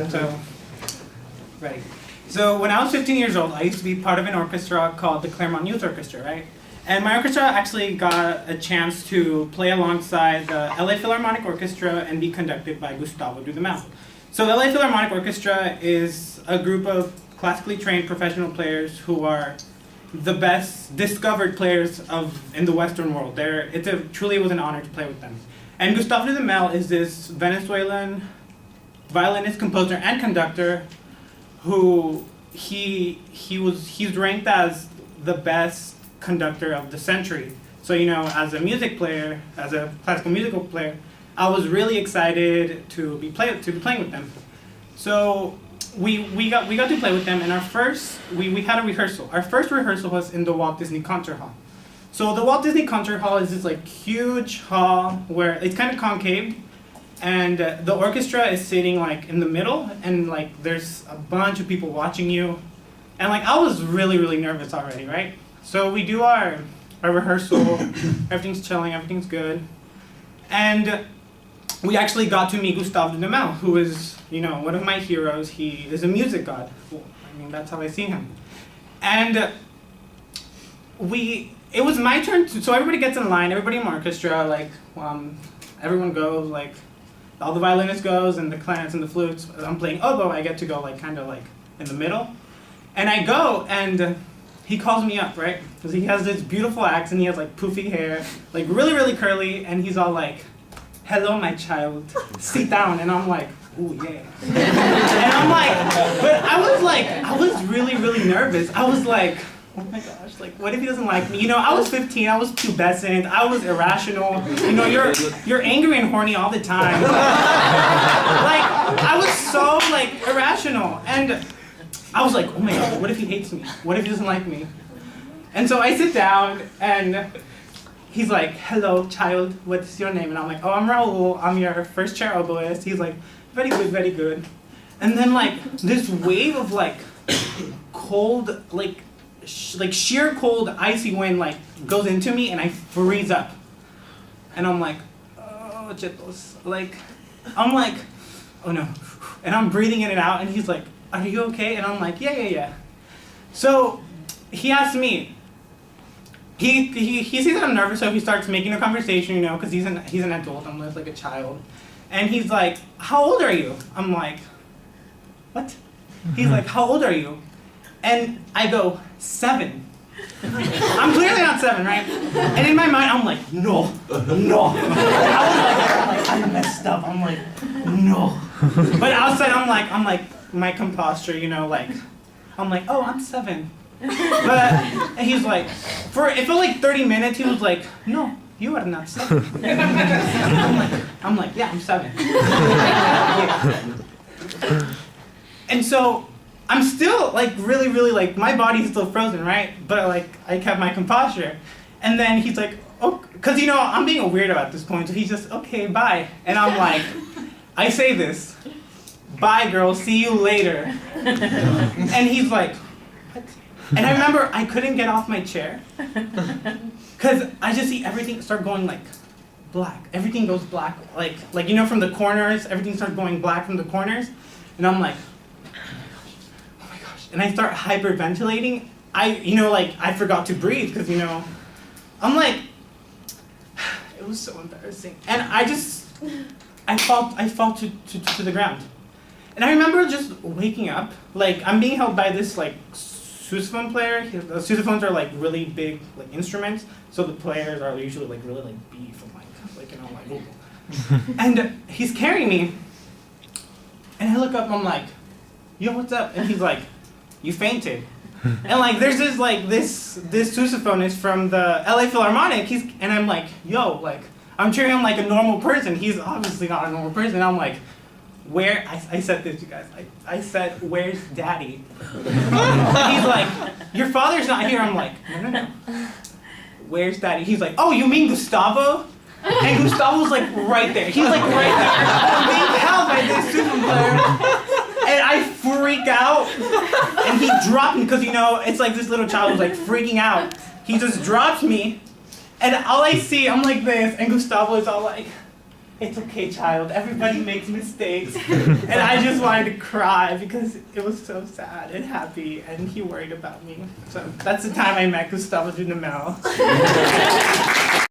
So, ready. So when I was 15 years old, I used to be part of an orchestra called the Claremont Youth Orchestra, right? And my orchestra actually got a chance to play alongside the LA Philharmonic Orchestra and be conducted by Gustavo Dudamel. So the LA Philharmonic Orchestra is a group of classically trained professional players who are the best discovered players in the Western world. Truly was an honor to play with them. And Gustavo Dudamel is this Venezuelan violinist, composer, and conductor who he's ranked as the best conductor of the century. So as a music player, as a classical musical player, I was really excited to be playing with them. So we got to play with them, and we had a rehearsal. Our first rehearsal was in the Walt Disney Concert Hall. So the Walt Disney Concert Hall is this huge hall where it's kind of concave, and the orchestra is sitting in the middle, and there's a bunch of people watching you, and I was really, really nervous already, right? So we do our rehearsal, everything's chilling, everything's good, and we actually got to meet Gustavo Dudamel, who is one of my heroes. He is a music god. Well, that's how I see him, and it was my turn so everybody gets in line, everybody in my orchestra, everyone goes, all the violinists goes, and the clarinets and the flutes. I'm playing oboe, I get to go kind of in the middle. And I go, and he calls me up, right? Because he has this beautiful accent, he has poofy hair, really, really curly, and he's all hello, my child, sit down. And I'm like, ooh, yeah. And I'm but I was really, really nervous. I was oh my gosh, what if he doesn't like me? I was 15, I was pubescent, I was irrational. You're angry and horny all the time. I was so irrational. And I was oh my gosh, what if he hates me? What if he doesn't like me? And so I sit down, and he's hello, child, what's your name? And I'm oh, I'm Raul, I'm your first chair oboist. He's very good, very good. And then this wave of cold, sheer cold, icy wind goes into me, and I freeze up. And I'm oh, chetos. I'm oh no. And I'm breathing in and out, and he's are you okay? And I'm yeah. So he asked me, he sees that I'm nervous, so he starts making a conversation, because he's an adult, I'm just a child. And he's how old are you? I'm what? He's how old are you? And I go, 7. I'm clearly not 7, right? And in my mind, I'm no. I messed up. I'm no. But outside, I'm my composture, I'm oh, I'm 7. But he's it felt 30 minutes, he was no, you are not 7. I'm yeah, I'm 7. Yeah. And so I'm still really, really my body's still frozen, right? But I kept my composure. And then he's oh, because I'm being a weirdo at this point, so he's just, okay, bye. And I'm I say this, bye girl, see you later. And he's what? And I remember I couldn't get off my chair, because I just see everything start going black. Everything goes black, from the corners, everything starts going black from the corners. And I'm oh my gosh. And I start hyperventilating. I forgot to breathe, because, I'm it was so embarrassing. And I fall to the ground. And I remember just waking up, I'm being held by this, sousaphone player. The sousaphones are, really big, instruments, so the players are usually, really, beef, and, ooh. And he's carrying me, and I look up, and I'm yo, what's up? And he's you fainted. And, there's this sousaphonist from the LA Philharmonic, and I'm yo, I'm treating him like a normal person. He's obviously not a normal person. I'm where, I said this, you guys, I said, where's daddy? He's your father's not here. I'm no. Where's daddy? He's oh, you mean Gustavo? And Gustavo's right there. He's right there. Being held by this super player. And I freak out. And he dropped me, because it's this little child who's freaking out. He just drops me. And all I see, I'm this, and Gustavo is all "It's okay, child. Everybody makes mistakes." And I just wanted to cry because it was so sad and happy, and he worried about me. So that's the time I met Gustavo Dudamel.